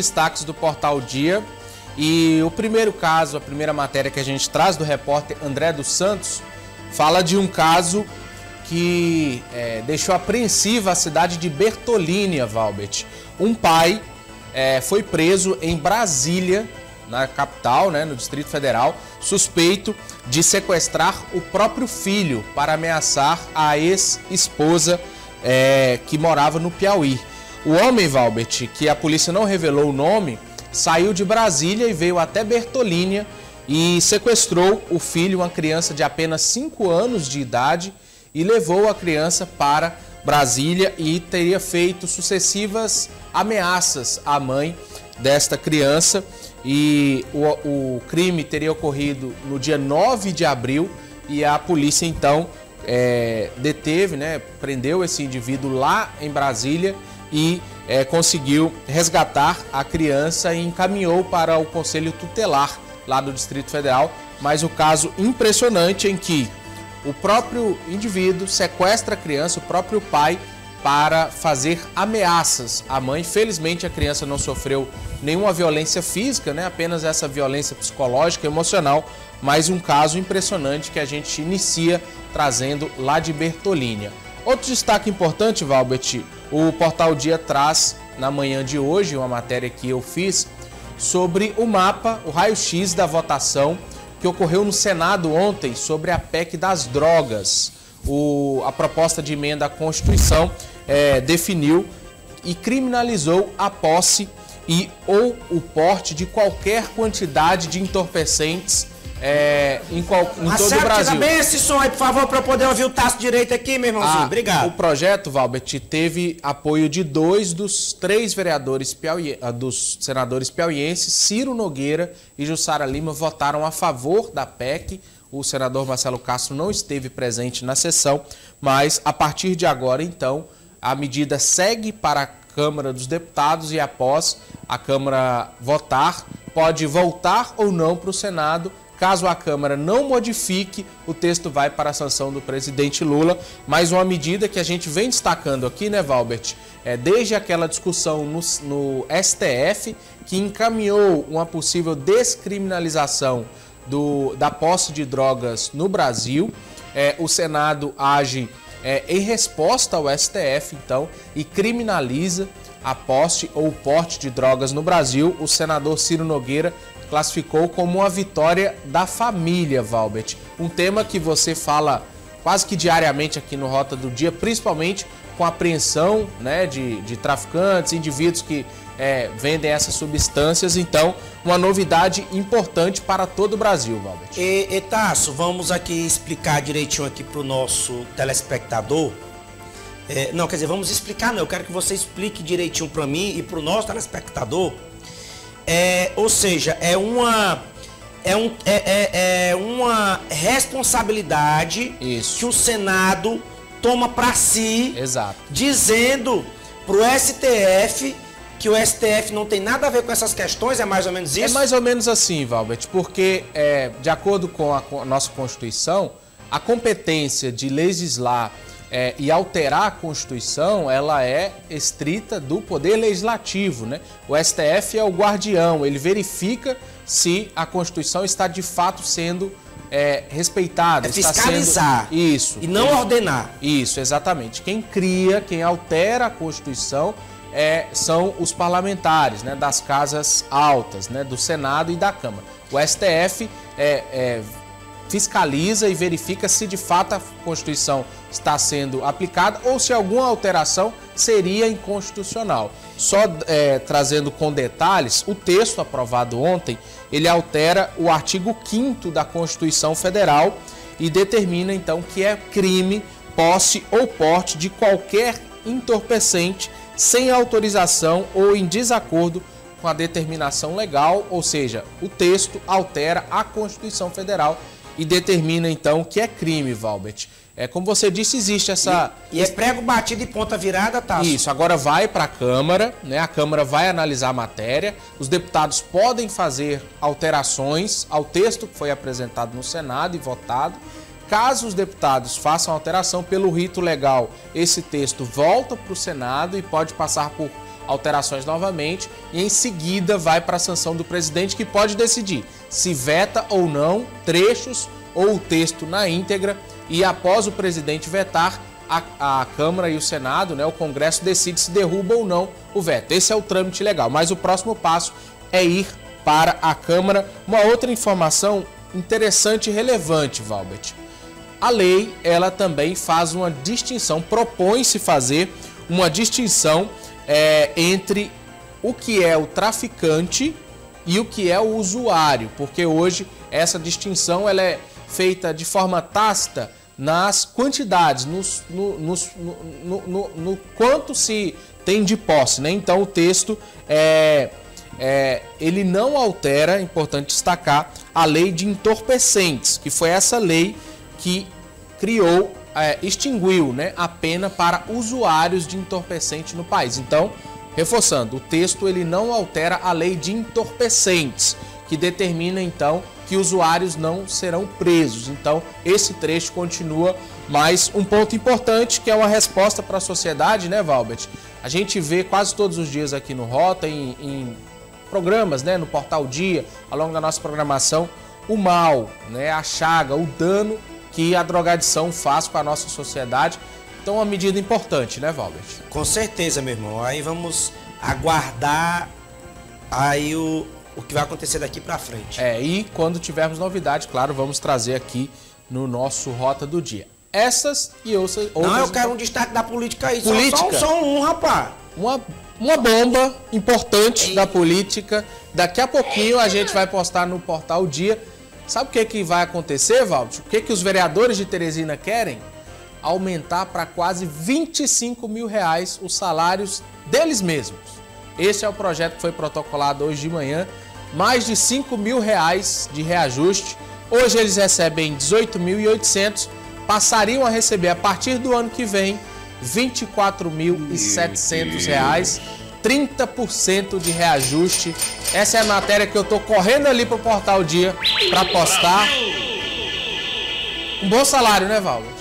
Destaques do Portal Dia. E o primeiro caso, a primeira matéria que a gente traz do repórter André dos Santos, fala de um caso que deixou apreensiva a cidade de Bertolínia, Valbert. Um pai foi preso em Brasília, na capital, no Distrito Federal, suspeito de sequestrar o próprio filho para ameaçar a ex-esposa que morava no Piauí. O homem, Valbert, que a polícia não revelou o nome, saiu de Brasília e veio até Bertolínia e sequestrou o filho, uma criança de apenas 5 anos de idade, e levou a criança para Brasília e teria feito sucessivas ameaças à mãe desta criança. E o crime teria ocorrido no dia 9 de abril e a polícia então deteve, prendeu esse indivíduo lá em Brasília e conseguiu resgatar a criança e encaminhou para o Conselho Tutelar lá do Distrito Federal. Mas o caso impressionante em que o próprio indivíduo sequestra a criança, o próprio pai, para fazer ameaças à mãe. Felizmente a criança não sofreu nenhuma violência física, apenas essa violência psicológica e emocional, mas um caso impressionante que a gente inicia trazendo lá de Bertolínia. Outro destaque importante, Valbert, o Portal Dia traz na manhã de hoje uma matéria que eu fiz sobre o mapa, o raio-x da votação que ocorreu no Senado ontem sobre a PEC das drogas. A proposta de emenda à Constituição definiu e criminalizou a posse ou o porte de qualquer quantidade de entorpecentes em todo o Brasil. Bem esse som aí, por favor, para eu poder ouvir o taço direito aqui, meu irmãozinho. Obrigado. O projeto, Valbert, teve apoio de 2 dos 3 vereadores dos senadores piauienses. Ciro Nogueira e Jussara Lima votaram a favor da PEC. O senador Marcelo Castro não esteve presente na sessão, mas a partir de agora, então, a medida segue para a Câmara dos Deputados e após a Câmara votar, pode voltar ou não para o Senado. Caso a Câmara não modifique, o texto vai para a sanção do presidente Lula. Mais uma medida que a gente vem destacando aqui, Valbert? Desde aquela discussão no STF, que encaminhou uma possível descriminalização da posse de drogas no Brasil. O Senado age em resposta ao STF, então, e criminaliza a posse ou porte de drogas no Brasil. O senador Ciro Nogueira classificou como uma vitória da família, Valbert. Um tema que você fala quase que diariamente aqui no Rota do Dia, principalmente com a apreensão de traficantes, indivíduos que vendem essas substâncias. Então, uma novidade importante para todo o Brasil, Valbert. E Tasso, vamos aqui explicar direitinho aqui para o nosso telespectador. Não, quer dizer, vamos explicar não, eu quero que você explique direitinho para mim e para o nosso telespectador. Ou seja, é uma responsabilidade Isso. que o Senado toma para si. Exato. Dizendo para o STF que o STF não tem nada a ver com essas questões, é mais ou menos isso? É mais ou menos assim, Valbert, porque de acordo com a nossa Constituição, a competência de legislar e alterar a Constituição, ela é estrita do Poder Legislativo, O STF é o guardião, ele verifica se a Constituição está de fato sendo respeitada. Fiscalizar. Isso. E não ordenar. Isso, exatamente. Quem cria, quem altera a Constituição são os parlamentares, das casas altas, do Senado e da Câmara. O STF fiscaliza e verifica se de fato a Constituição está sendo aplicada ou se alguma alteração seria inconstitucional. Só trazendo com detalhes, o texto aprovado ontem, ele altera o artigo 5º da Constituição Federal e determina então que é crime posse ou porte de qualquer entorpecente sem autorização ou em desacordo com a determinação legal, ou seja, o texto altera a Constituição Federal e determina então que é crime, Valbert. Como você disse, existe essa... E é prego batido e ponta virada, Tasso? Isso, agora vai para a Câmara, a Câmara vai analisar a matéria, os deputados podem fazer alterações ao texto que foi apresentado no Senado e votado. Caso os deputados façam alteração pelo rito legal, esse texto volta para o Senado e pode passar por alterações novamente e em seguida vai para a sanção do presidente, que pode decidir se veta ou não trechos ou o texto na íntegra, e após o presidente vetar, a Câmara e o Senado, né, o Congresso decide se derruba ou não o veto. Esse é o trâmite legal, mas o próximo passo é ir para a Câmara. Uma outra informação interessante e relevante, Valbert. A lei, ela também faz uma distinção, propõe-se fazer uma distinção entre o que é o traficante e o que é o usuário, porque hoje essa distinção ela é feita de forma tácita nas quantidades, no quanto se tem de posse, né? Então o texto ele não altera, é importante destacar, a lei de entorpecentes, que foi essa lei que criou, extinguiu, né, a pena para usuários de entorpecente no país. Então, reforçando, o texto ele não altera a lei de entorpecentes, que determina então que usuários não serão presos. Então, esse trecho continua, mas um ponto importante que é uma resposta para a sociedade, né, Valbert? A gente vê quase todos os dias aqui no Rota, em programas, né, no Portal Dia, ao longo da nossa programação, o mal, né, a chaga, o dano que a drogadição faz com a nossa sociedade. Então, uma medida importante, né, Valbert? Com certeza, meu irmão. Aí vamos aguardar aí o que vai acontecer daqui para frente. E quando tivermos novidade, claro, vamos trazer aqui no nosso Rota do Dia. Essas e outras... Não, eu quero um destaque da política aí. Política? Só um, rapaz. Uma bomba importante da política. Daqui a pouquinho a gente vai postar no Portal Dia. Sabe o que vai acontecer, Valdir? O que os vereadores de Teresina querem? Aumentar para quase R$25 mil os salários deles mesmos. Esse é o projeto que foi protocolado hoje de manhã. Mais de R$5 mil de reajuste. Hoje eles recebem 18.800, passariam a receber a partir do ano que vem R$24.700, 30% de reajuste. Essa é a matéria que eu tô correndo ali pro Portal Dia para postar. Um bom salário, né, Valdir?